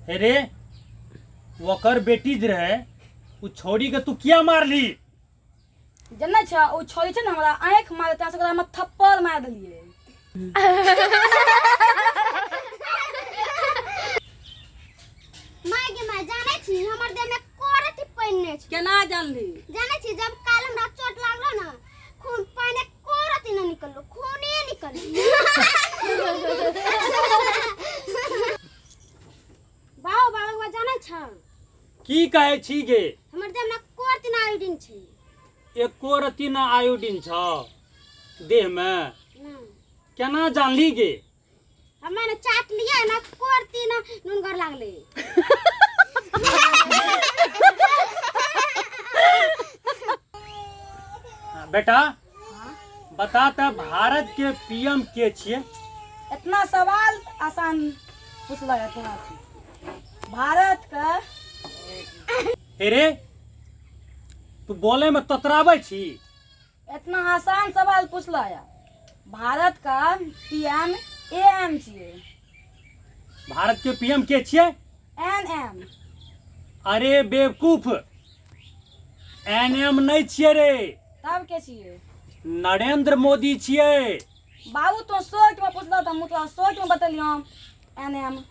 अरे वकर बेटी जे रहे उ छोड़ी के तू किया मारली? जन्ना छ ओ छोरी छ न हमरा आंख मार त से हम थप्पड़ मार देलिए। माय गे माय जाने छी हमर देह में कोरथी पहिनने छ। केना जानली? जाने छी जब काल हमरा चोट लागलो न खून पहिने कोरथी न निकललो खूने निकललो। बाबा जाने छ की कहे छी गे? हमर देह में कोरथी न आयोडीन छै। एको रती ना आयोडीन छ देह में? केना जानली गे? हमने चाट लिया ना कोरती ना नुनगर लागले। बेटा बता त भारत के पीएम के छिए? इतना सवाल आसान पूछला है तोरा। भारत का अरे तू बोले में ततराबै छी। इतना आसान सवाल पूछला है। भारत का पीएम एम छिए। भारत के पीएम के छिए? एनएम। अरे बेवकूफ, एनएम नहीं छिए रे, तब के छिए? नरेंद्र मोदी छिए। बाबू तो सोच में पूछला था, मुझे सोच में बतलियो एनएम।